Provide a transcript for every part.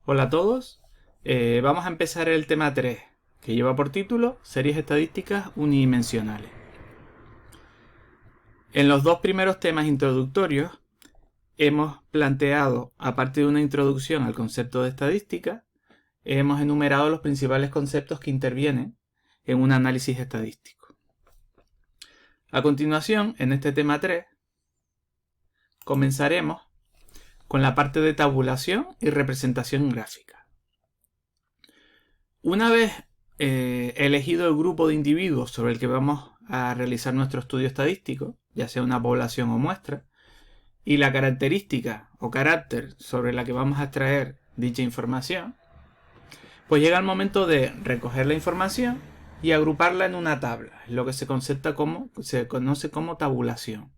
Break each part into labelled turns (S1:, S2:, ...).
S1: Hola a todos, vamos a empezar el tema 3, que lleva por título Series estadísticas unidimensionales. En los dos primeros temas introductorios hemos planteado, aparte de una introducción al concepto de estadística, hemos enumerado los principales conceptos que intervienen en un análisis estadístico. A continuación, en este tema 3, comenzaremos con la parte de tabulación y representación gráfica. Una vez elegido el grupo de individuos sobre el que vamos a realizar nuestro estudio estadístico, ya sea una población o muestra, y la característica o carácter sobre la que vamos a extraer dicha información, pues llega el momento de recoger la información y agruparla en una tabla, lo que se conoce como tabulación.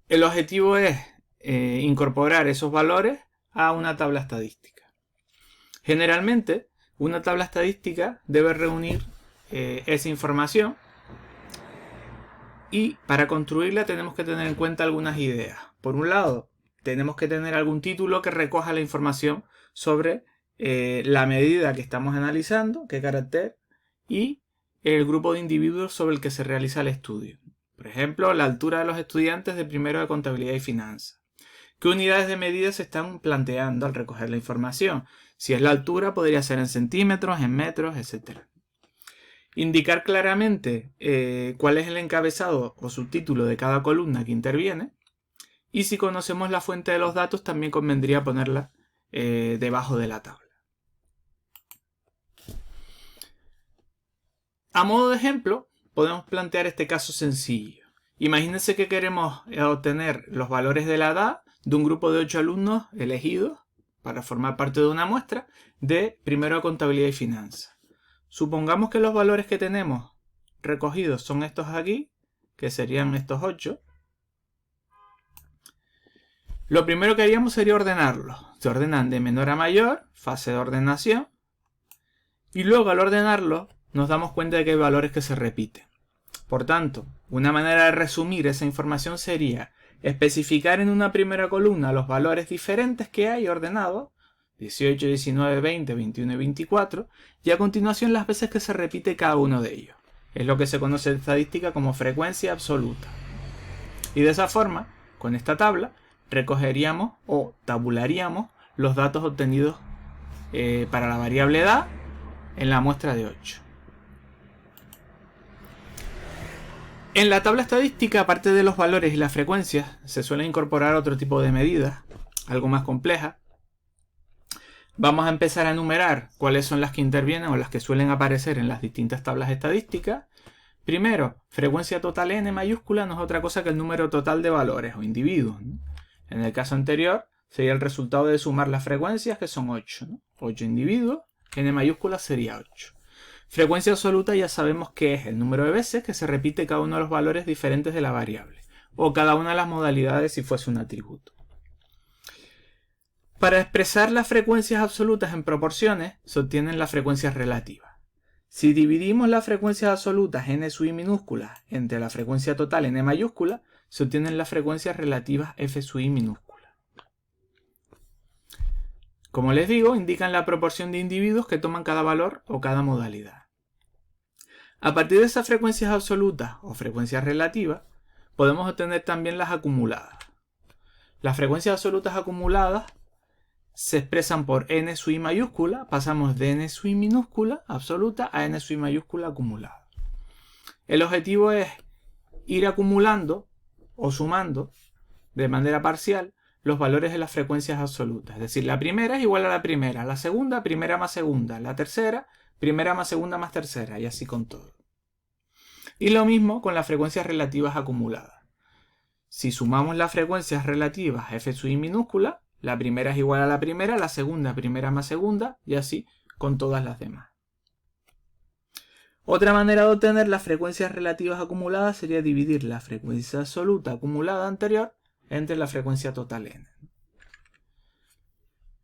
S1: El objetivo es incorporar esos valores a una tabla estadística. Generalmente, una tabla estadística debe reunir esa información y para construirla tenemos que tener en cuenta algunas ideas. Por un lado, tenemos que tener algún título que recoja la información sobre la medida que estamos analizando, qué carácter, y el grupo de individuos sobre el que se realiza el estudio. Por ejemplo, la altura de los estudiantes de primero de contabilidad y finanzas. ¿Qué unidades de medida se están planteando al recoger la información? Si es la altura, podría ser en centímetros, en metros, etc. Indicar claramente cuál es el encabezado o subtítulo de cada columna que interviene. Y si conocemos la fuente de los datos, también convendría ponerla debajo de la tabla. A modo de ejemplo, podemos plantear este caso sencillo. Imagínense que queremos obtener los valores de la edad de un grupo de 8 alumnos elegidos para formar parte de una muestra de primero de contabilidad y finanzas. Supongamos que los valores que tenemos recogidos son estos aquí, que serían estos 8. Lo primero que haríamos sería ordenarlos. Se ordenan de menor a mayor, fase de ordenación, y luego al ordenarlos nos damos cuenta de que hay valores que se repiten. Por tanto, una manera de resumir esa información sería especificar en una primera columna los valores diferentes que hay ordenados, 18, 19, 20, 21 y 24, y a continuación las veces que se repite cada uno de ellos. Es lo que se conoce en estadística como frecuencia absoluta. Y de esa forma, con esta tabla, recogeríamos o tabularíamos los datos obtenidos para la variable edad en la muestra de 8. En la tabla estadística, aparte de los valores y las frecuencias, se suele incorporar otro tipo de medidas, algo más complejas. Vamos a empezar a enumerar cuáles son las que intervienen o las que suelen aparecer en las distintas tablas estadísticas. Primero, frecuencia total n mayúscula no es otra cosa que el número total de valores o individuos, ¿no? En el caso anterior, sería el resultado de sumar las frecuencias, que son 8, ¿no? 8 individuos, n mayúscula sería 8. Frecuencia absoluta ya sabemos que es el número de veces que se repite cada uno de los valores diferentes de la variable, o cada una de las modalidades si fuese un atributo. Para expresar las frecuencias absolutas en proporciones, se obtienen las frecuencias relativas. Si dividimos las frecuencias absolutas n sub i minúsculas entre la frecuencia total n mayúscula, se obtienen las frecuencias relativas f sub i minúscula. Como les digo, indican la proporción de individuos que toman cada valor o cada modalidad. A partir de esas frecuencias absolutas o frecuencias relativas, podemos obtener también las acumuladas. Las frecuencias absolutas acumuladas se expresan por n sub i mayúscula, pasamos de n sub i minúscula absoluta a n sub i mayúscula acumulada. El objetivo es ir acumulando o sumando de manera parcial los valores de las frecuencias absolutas. Es decir, la primera es igual a la primera, la segunda, primera más segunda, la tercera, primera más segunda más tercera, y así con todo. Y lo mismo con las frecuencias relativas acumuladas. Si sumamos las frecuencias relativas f sub i minúscula, la primera es igual a la primera, la segunda, primera más segunda, y así con todas las demás. Otra manera de obtener las frecuencias relativas acumuladas sería dividir la frecuencia absoluta acumulada anterior entre la frecuencia total n.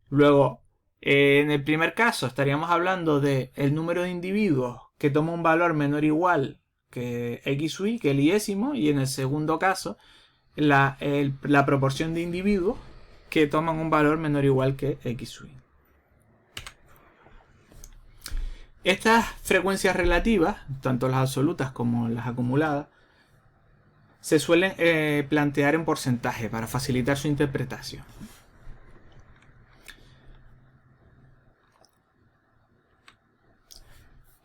S1: Luego, en el primer caso estaríamos hablando del número de individuos que toma un valor menor o igual que x sub i, que el iésimo, y en el segundo caso la proporción de individuos que toman un valor menor o igual que x sub i. Estas frecuencias relativas, tanto las absolutas como las acumuladas, se suelen plantear en porcentaje para facilitar su interpretación.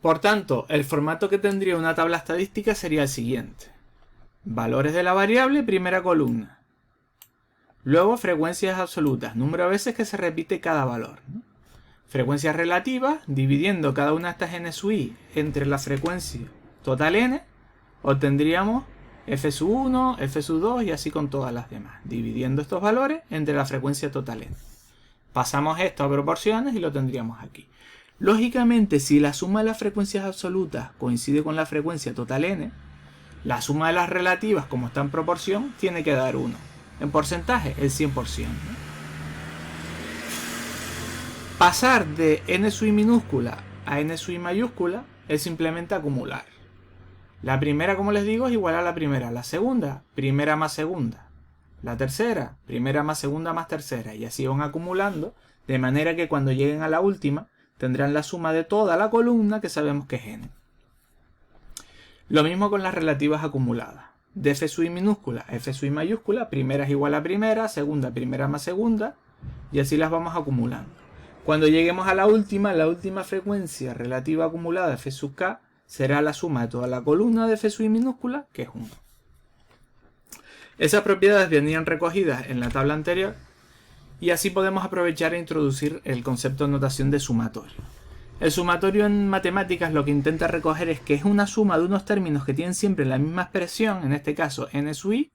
S1: Por tanto, el formato que tendría una tabla estadística sería el siguiente. Valores de la variable, primera columna. Luego frecuencias absolutas, número de veces que se repite cada valor, ¿no? Frecuencias relativas, dividiendo cada una de estas n sub i entre la frecuencia total n, obtendríamos f sub 1, f sub 2 y así con todas las demás, dividiendo estos valores entre la frecuencia total n. Pasamos esto a proporciones y lo tendríamos aquí. Lógicamente, si la suma de las frecuencias absolutas coincide con la frecuencia total n, la suma de las relativas, como está en proporción, tiene que dar 1. En porcentaje, el 100%, ¿no? Pasar de n sub i minúscula a n sub i mayúscula es simplemente acumular. La primera, como les digo, es igual a la primera. La segunda, primera más segunda. La tercera, primera más segunda más tercera. Y así van acumulando, de manera que cuando lleguen a la última, tendrán la suma de toda la columna que sabemos que es n. Lo mismo con las relativas acumuladas. De f sub i minúscula a f sub i mayúscula, primera es igual a primera, segunda, primera más segunda, y así las vamos acumulando. Cuando lleguemos a la última frecuencia relativa acumulada f sub k será la suma de toda la columna de f sub i minúscula, que es 1. Esas propiedades venían recogidas en la tabla anterior y así podemos aprovechar e introducir el concepto de notación de sumatorio. El sumatorio en matemáticas lo que intenta recoger es que es una suma de unos términos que tienen siempre la misma expresión, en este caso n sub i,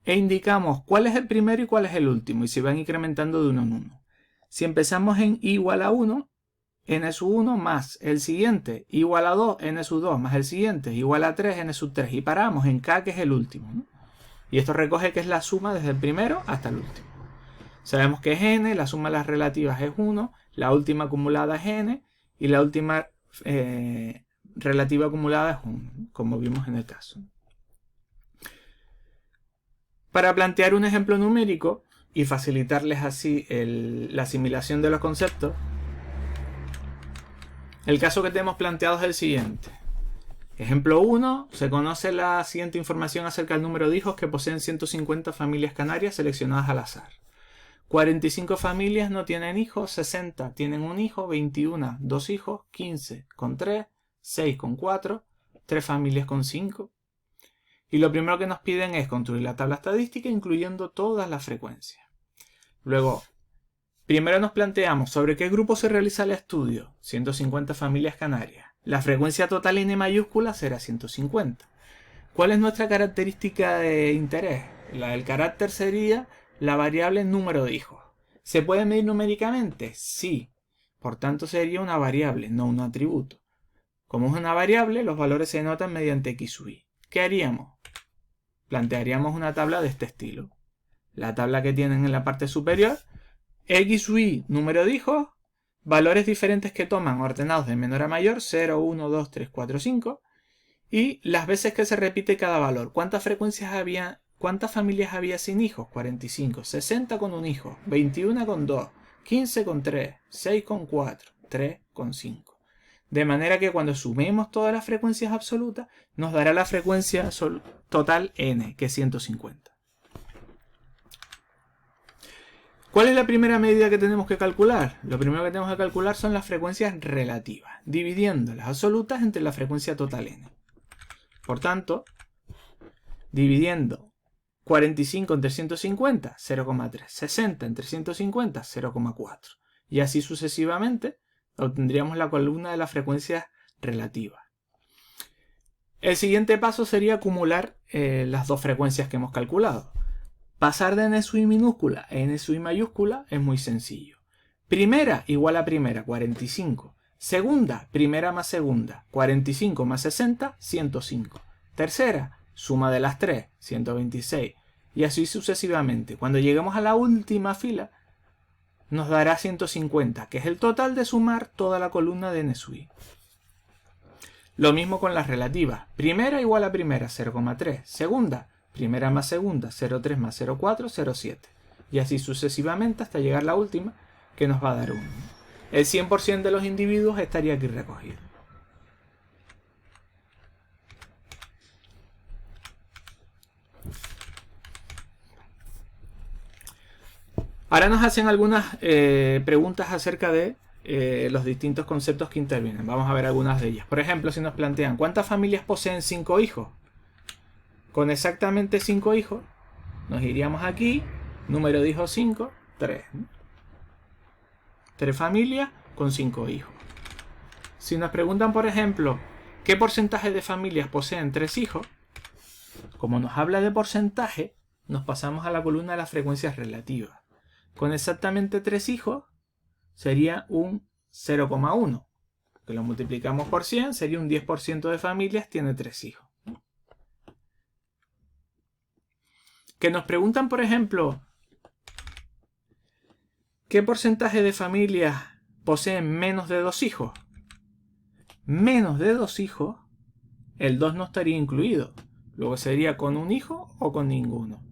S1: e indicamos cuál es el primero y cuál es el último, y se van incrementando de uno en uno. Si empezamos en i igual a 1, n sub 1 más el siguiente, igual a 2, n sub 2 más el siguiente, igual a 3, n sub 3, y paramos en k, que es el último, ¿no? Y esto recoge que es la suma desde el primero hasta el último. Sabemos que es n, la suma de las relativas es 1, la última acumulada es n, y la última relativa acumulada es 1, como vimos en el caso. Para plantear un ejemplo numérico y facilitarles así la asimilación de los conceptos, el caso que tenemos planteado es el siguiente. Ejemplo 1, se conoce la siguiente información acerca del número de hijos que poseen 150 familias canarias seleccionadas al azar. 45 familias no tienen hijos, 60 tienen un hijo, 21 dos hijos, 15 con 3, 6 con 4, 3 familias con 5. Y lo primero que nos piden es construir la tabla estadística incluyendo todas las frecuencias. Luego, primero nos planteamos sobre qué grupo se realiza el estudio. 150 familias canarias. La frecuencia total n mayúscula será 150. ¿Cuál es nuestra característica de interés? El carácter sería la variable número de hijos. ¿Se puede medir numéricamente? Sí. Por tanto sería una variable, no un atributo. Como es una variable, los valores se denotan mediante x sub i. ¿Qué haríamos? Plantearíamos una tabla de este estilo. La tabla que tienen en la parte superior, x sub i, número de hijos, valores diferentes que toman ordenados de menor a mayor, 0, 1, 2, 3, 4, 5, y las veces que se repite cada valor. ¿Cuántas familias había sin hijos? 45, 60 con un hijo, 21 con 2, 15 con 3, 6 con 4, 3 con 5. De manera que cuando sumemos todas las frecuencias absolutas, nos dará la frecuencia total n, que es 150. ¿Cuál es la primera medida que tenemos que calcular? Lo primero que tenemos que calcular son las frecuencias relativas, dividiendo las absolutas entre la frecuencia total n. Por tanto, dividiendo 45 entre 150, 0,3, 60 entre 150, 0,4. Y así sucesivamente obtendríamos la columna de las frecuencias relativas. El siguiente paso sería acumular las dos frecuencias que hemos calculado. Pasar de n sub i minúscula a n sub i mayúscula es muy sencillo. Primera igual a primera, 45. Segunda, primera más segunda, 45 más 60, 105. Tercera, suma de las 3, 126. Y así sucesivamente. Cuando lleguemos a la última fila, nos dará 150, que es el total de sumar toda la columna de n sub i. Lo mismo con las relativas. Primera igual a primera, 0,3. Segunda, primera más segunda, 0,3 más 0,4, 0,7. y así sucesivamente hasta llegar a la última, que nos va a dar 1. El 100% de los individuos estaría aquí recogido. Ahora nos hacen algunas preguntas acerca de los distintos conceptos que intervienen. Vamos a ver algunas de ellas. Por ejemplo, si nos plantean ¿cuántas familias poseen 5 hijos? Con exactamente 5 hijos, nos iríamos aquí, número de hijos 5, 3. 3 familias con 5 hijos. Si nos preguntan, por ejemplo, ¿qué porcentaje de familias poseen 3 hijos? Como nos habla de porcentaje, nos pasamos a la columna de las frecuencias relativas. Con exactamente 3 hijos sería un 0,1. Que lo multiplicamos por 100, sería un 10% de familias tiene 3 hijos. Que nos preguntan, por ejemplo, ¿qué porcentaje de familias poseen menos de 2 hijos? Menos de 2 hijos, el 2 no estaría incluido. Luego sería con un hijo o con ninguno.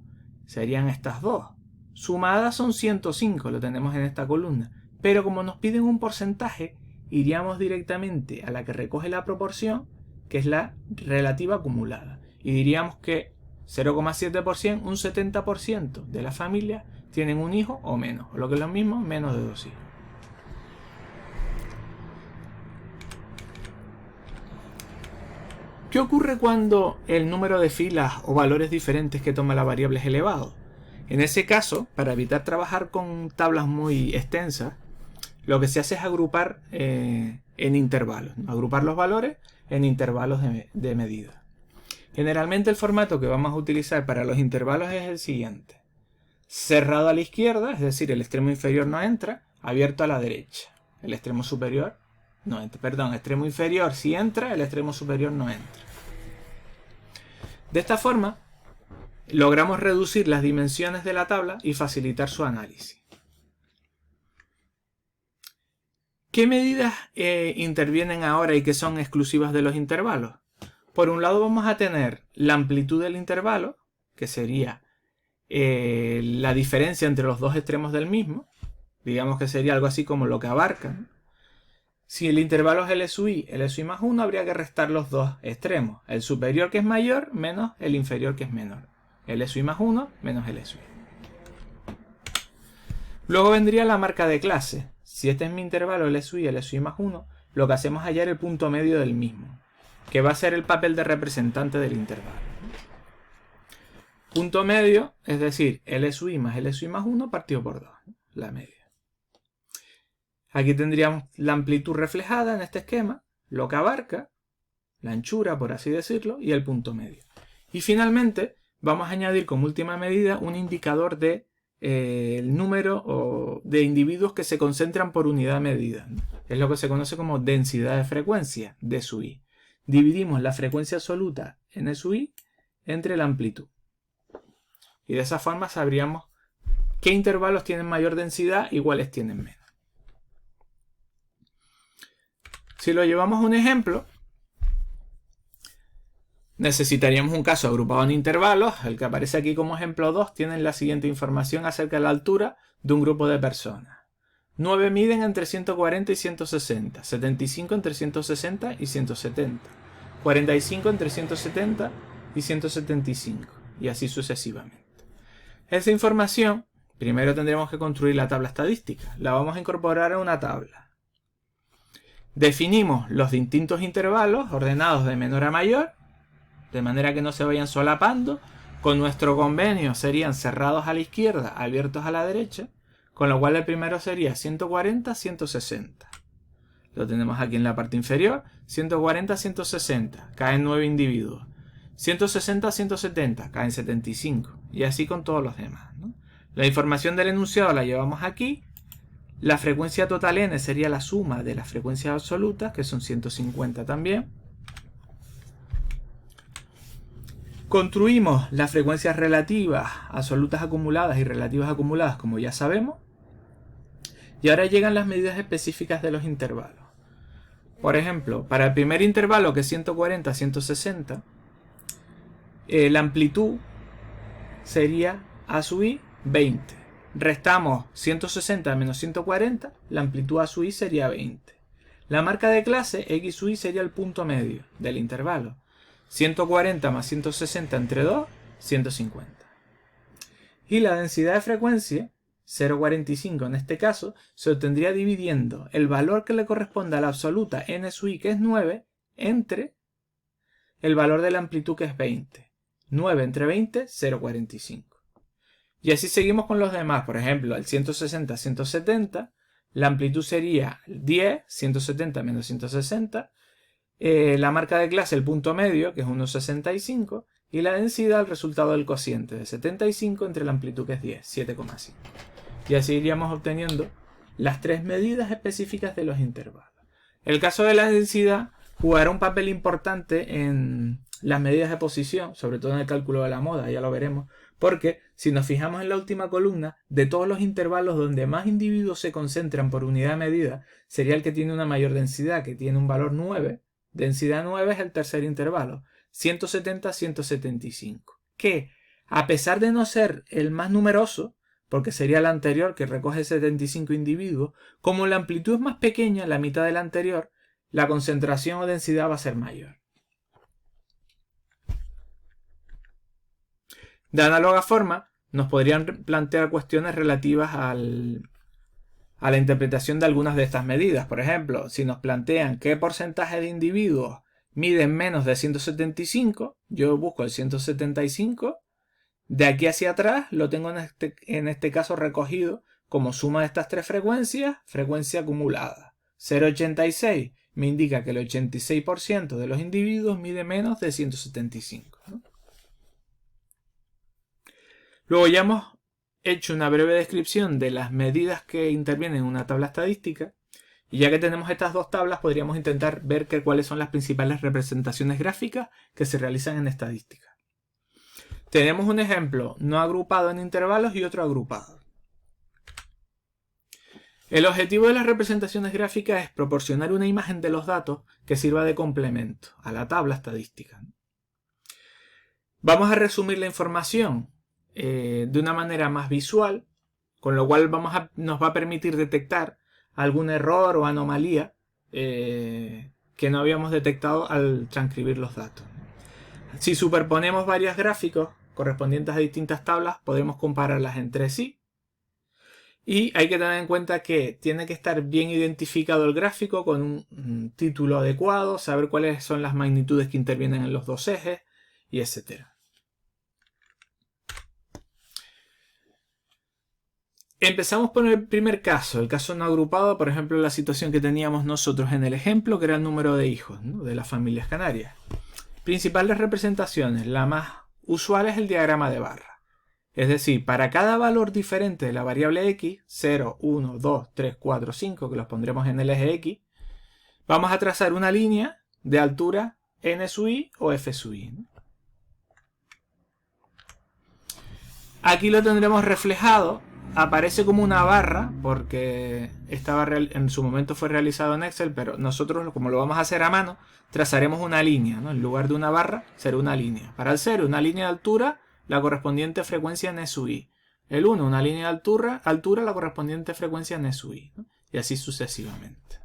S1: Serían estas dos. Sumadas son 105, lo tenemos en esta columna. Pero como nos piden un porcentaje, iríamos directamente a la que recoge la proporción, que es la relativa acumulada. Y diríamos que 0,7%, un 70% de las familias tienen un hijo o menos. O lo que es lo mismo, menos de 2 hijos. ¿Qué ocurre cuando el número de filas o valores diferentes que toma la variable es elevado? En ese caso, para evitar trabajar con tablas muy extensas, lo que se hace es agrupar en intervalos. Agrupar los valores en intervalos de medida. Generalmente el formato que vamos a utilizar para los intervalos es el siguiente. Cerrado a la izquierda, es decir, el extremo inferior no entra, abierto a la derecha. El extremo superior no entra. Perdón, extremo inferior sí entra, el extremo superior no entra. De esta forma, logramos reducir las dimensiones de la tabla y facilitar su análisis. ¿Qué medidas intervienen ahora y que son exclusivas de los intervalos? Por un lado vamos a tener la amplitud del intervalo, que sería la diferencia entre los dos extremos del mismo. Digamos que sería algo así como lo que abarcan. Si el intervalo es LSUI más 1, habría que restar los dos extremos. El superior, que es mayor, menos el inferior, que es menor. LSUI más 1 menos LSUI. Luego vendría la marca de clase. Si este es mi intervalo LSUI más 1, lo que hacemos es hallar el punto medio del mismo, que va a ser el papel de representante del intervalo. Punto medio, es decir, LSUI más 1 partido por 2, la media. Aquí tendríamos la amplitud reflejada en este esquema, lo que abarca, la anchura, por así decirlo, y el punto medio. Y finalmente, vamos a añadir como última medida un indicador de el número de individuos que se concentran por unidad medida. Es lo que se conoce como densidad de frecuencia, D sub I. Dividimos la frecuencia absoluta en sub I entre la amplitud. Y de esa forma sabríamos qué intervalos tienen mayor densidad y cuáles tienen menos. Si lo llevamos a un ejemplo, necesitaríamos un caso agrupado en intervalos. El que aparece aquí como ejemplo 2 tiene la siguiente información acerca de la altura de un grupo de personas. 9 miden entre 140 y 160, 75 entre 160 y 170, 45 entre 170 y 175, y así sucesivamente. Esa información, primero tendríamos que construir la tabla estadística. La vamos a incorporar a una tabla. Definimos los distintos intervalos ordenados de menor a mayor, de manera que no se vayan solapando. Con nuestro convenio serían cerrados a la izquierda, abiertos a la derecha, con lo cual el primero sería 140, 160. Lo tenemos aquí en la parte inferior. 140, 160, caen 9 individuos. 160, 170, caen 75. Y así con todos los demás, ¿no? La información del enunciado la llevamos aquí. La frecuencia total n sería la suma de las frecuencias absolutas, que son 150 también. Construimos las frecuencias relativas, absolutas acumuladas y relativas acumuladas, como ya sabemos. Y ahora llegan las medidas específicas de los intervalos. Por ejemplo, para el primer intervalo, que es 140 160, la amplitud sería A sub I 20. restamos 160 menos 140, la amplitud A sub i sería 20. La marca de clase x sub i sería el punto medio del intervalo. 140 más 160 entre 2, 150. Y la densidad de frecuencia, 0,45 en este caso, se obtendría dividiendo el valor que le corresponde a la absoluta n sub i, que es 9, entre el valor de la amplitud, que es 20. 9 entre 20, 0,45. Y así seguimos con los demás. Por ejemplo, el 160, 170, la amplitud sería 10, 170 menos 160. La marca de clase, el punto medio, que es 1,65. Y la densidad, el resultado del cociente de 75 entre la amplitud, que es 10, 7,5. Y así iríamos obteniendo las tres medidas específicas de los intervalos. El caso de la densidad jugará un papel importante en las medidas de posición, sobre todo en el cálculo de la moda, ya lo veremos, porque si nos fijamos en la última columna, de todos los intervalos donde más individuos se concentran por unidad de medida, sería el que tiene una mayor densidad, que tiene un valor 9. Densidad 9 es el tercer intervalo, 170-175, que a pesar de no ser el más numeroso, porque sería el anterior que recoge 75 individuos, como la amplitud es más pequeña, la mitad del anterior, la concentración o densidad va a ser mayor. De análoga forma, nos podrían plantear cuestiones relativas a la interpretación de algunas de estas medidas. Por ejemplo, si nos plantean qué porcentaje de individuos miden menos de 175, yo busco el 175, de aquí hacia atrás lo tengo en este caso recogido como suma de estas tres frecuencias, frecuencia acumulada. 0,86 me indica que el 86% de los individuos mide menos de 175, ¿no? Luego ya hemos hecho una breve descripción de las medidas que intervienen en una tabla estadística, y ya que tenemos estas dos tablas podríamos intentar ver cuáles son las principales representaciones gráficas que se realizan en estadística. Tenemos un ejemplo no agrupado en intervalos y otro agrupado. El objetivo de las representaciones gráficas es proporcionar una imagen de los datos que sirva de complemento a la tabla estadística. Vamos a resumir la información de una manera más visual, con lo cual nos va a permitir detectar algún error o anomalía que no habíamos detectado al transcribir los datos. Si superponemos varios gráficos correspondientes a distintas tablas, podemos compararlas entre sí. Y hay que tener en cuenta que tiene que estar bien identificado el gráfico con un título adecuado, saber cuáles son las magnitudes que intervienen en los dos ejes, y etc. Empezamos por el primer caso, el caso no agrupado, por ejemplo, la situación que teníamos nosotros en el ejemplo, que era el número de hijos, ¿no?, de las familias canarias. Principales representaciones, la más usual es el diagrama de barra. Es decir, para cada valor diferente de la variable x, 0, 1, 2, 3, 4, 5, que los pondremos en el eje x, vamos a trazar una línea de altura n sub i o f sub i, ¿no? Aquí lo tendremos reflejado. Aparece como una barra porque en su momento fue realizado en Excel, pero nosotros, como lo vamos a hacer a mano, trazaremos una línea, ¿no? En lugar de una barra será una línea. Para el 0, una línea de altura, la correspondiente frecuencia n sub i. El 1, una línea de altura, la correspondiente frecuencia n sub i, ¿no? Y así sucesivamente.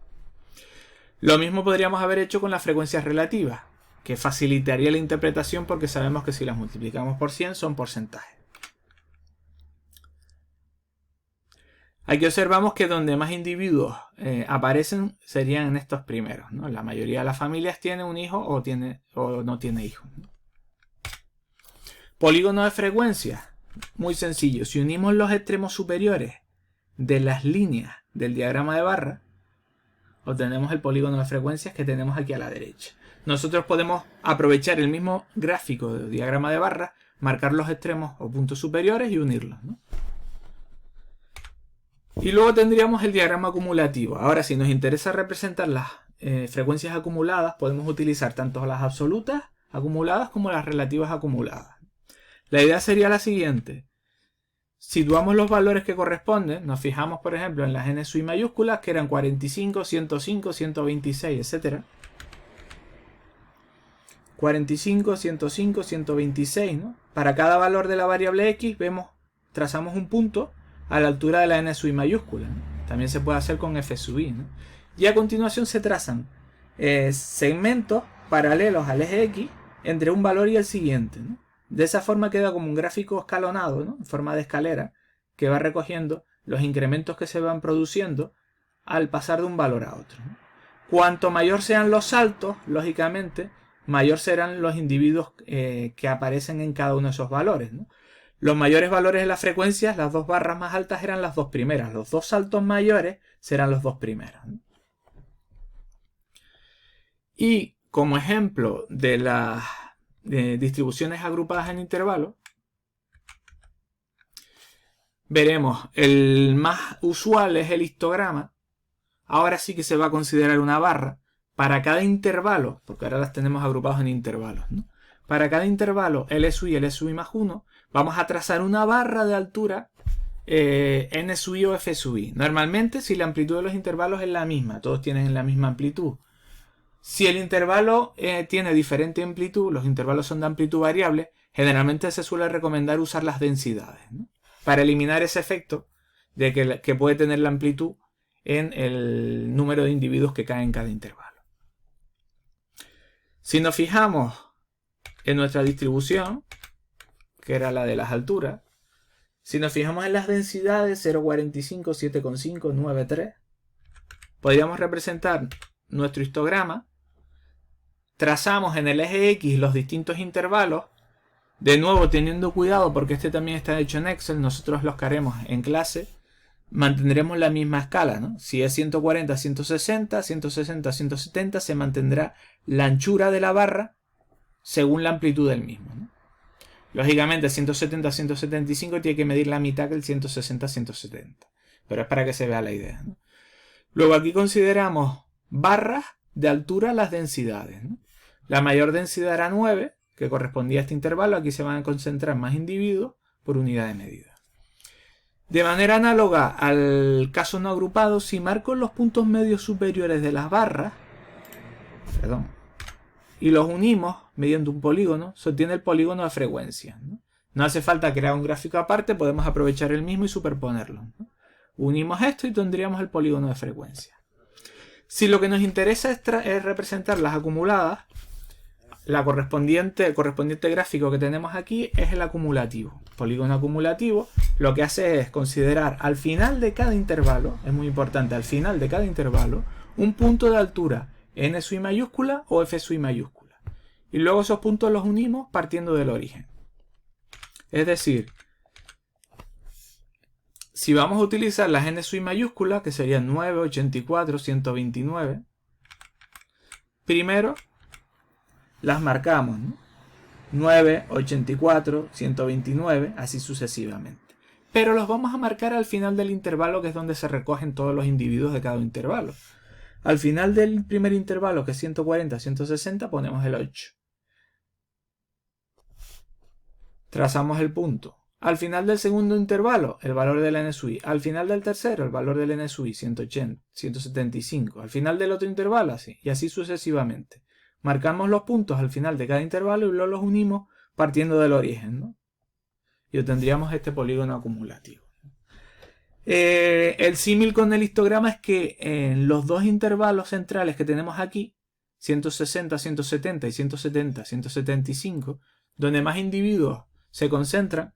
S1: Lo mismo podríamos haber hecho con las frecuencias relativas, que facilitaría la interpretación porque sabemos que si las multiplicamos por 100 son porcentajes. Aquí observamos que donde más individuos aparecen serían en estos primeros, ¿no? La mayoría de las familias tiene un hijo o no tiene hijos, ¿no? Polígono de frecuencia. Muy sencillo. Si unimos los extremos superiores de las líneas del diagrama de barra, obtenemos el polígono de frecuencias que tenemos aquí a la derecha. Nosotros podemos aprovechar el mismo gráfico del diagrama de barra, marcar los extremos o puntos superiores y unirlos, ¿no? Y luego tendríamos el diagrama acumulativo. Ahora, si nos interesa representar las frecuencias acumuladas, podemos utilizar tanto las absolutas acumuladas como las relativas acumuladas. La idea sería la siguiente. Situamos los valores que corresponden, nos fijamos por ejemplo en las n sub i mayúsculas, que eran 45, 105, 126, etc. 45, 105, 126, ¿no? Para cada valor de la variable x trazamos un punto a la altura de la n sub i mayúscula, ¿no? También se puede hacer con f sub i, ¿no? Y a continuación se trazan segmentos paralelos al eje X entre un valor y el siguiente, ¿no? De esa forma queda como un gráfico escalonado, ¿no? En forma de escalera, que va recogiendo los incrementos que se van produciendo al pasar de un valor a otro, ¿no? Cuanto mayor sean los saltos, lógicamente, mayor serán los individuos que aparecen en cada uno de esos valores, ¿no? Los mayores valores de las frecuencias, las dos barras más altas eran las dos primeras. Los dos saltos mayores serán los dos primeros, ¿no? Y como ejemplo de las distribuciones agrupadas en intervalos, veremos el más usual es el histograma. Ahora sí que se va a considerar una barra para cada intervalo, porque ahora las tenemos agrupados en intervalos, ¿no? Para cada intervalo L sub i, L sub i más 1, vamos a trazar una barra de altura N sub i o F sub i. Normalmente, si la amplitud de los intervalos es la misma, todos tienen la misma amplitud. Si el intervalo tiene diferente amplitud, los intervalos son de amplitud variable, generalmente se suele recomendar usar las densidades, ¿no? Para eliminar ese efecto de que puede tener la amplitud en el número de individuos que caen en cada intervalo. Si nos fijamos en nuestra distribución, que era la de las alturas, si nos fijamos en las densidades 0,45, 7,5, 9,3, podríamos representar nuestro histograma. Trazamos en el eje X los distintos intervalos, de nuevo teniendo cuidado porque este también está hecho en Excel, nosotros los que haremos en clase, mantendremos la misma escala, ¿no? Si es 140, 160, 160, 170, se mantendrá la anchura de la barra según la amplitud del mismo, ¿no? Lógicamente 170 a 175 tiene que medir la mitad que el 160 a 170. Pero es para que se vea la idea, ¿no? Luego aquí consideramos barras de altura a las densidades, ¿no? La mayor densidad era 9, que correspondía a este intervalo. Aquí se van a concentrar más individuos por unidad de medida. De manera análoga al caso no agrupado, si marco los puntos medios superiores de las barras, y los unimos mediante un polígono, se obtiene el polígono de frecuencia, ¿no? No hace falta crear un gráfico aparte, podemos aprovechar el mismo y superponerlo, ¿no? Unimos esto y tendríamos el polígono de frecuencia. Si lo que nos interesa es representar las acumuladas, el correspondiente gráfico que tenemos aquí es el acumulativo. Polígono acumulativo lo que hace es considerar al final de cada intervalo, es muy importante, al final de cada intervalo, un punto de altura N sub i mayúscula o F sub i mayúscula. Y luego esos puntos los unimos partiendo del origen. Es decir, si vamos a utilizar las N sub i mayúsculas, que serían 9, 84, 129, primero las marcamos, ¿no? 9, 84, 129, así sucesivamente. Pero los vamos a marcar al final del intervalo, que es donde se recogen todos los individuos de cada intervalo. Al final del primer intervalo, que es 140, 160, ponemos el 8. Trazamos el punto. Al final del segundo intervalo, el valor del N sub i. Al final del tercero, el valor del N sub i, 180, 175. Al final del otro intervalo, así. Y así sucesivamente. Marcamos los puntos al final de cada intervalo y luego los unimos partiendo del origen, ¿no? Y obtendríamos este polígono acumulativo. El símil con el histograma es que en los dos intervalos centrales que tenemos aquí, 160, 170 y 170, 175, donde más individuos se concentran,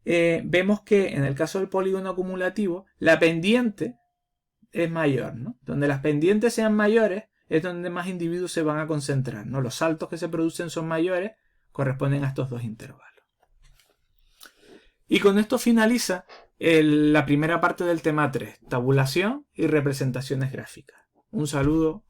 S1: vemos que en el caso del polígono acumulativo, la pendiente es mayor, ¿no? Donde las pendientes sean mayores es donde más individuos se van a concentrar, ¿no? Los saltos que se producen son mayores, corresponden a estos dos intervalos. Y con esto finaliza la primera parte del tema 3, tabulación y representaciones gráficas. Un saludo.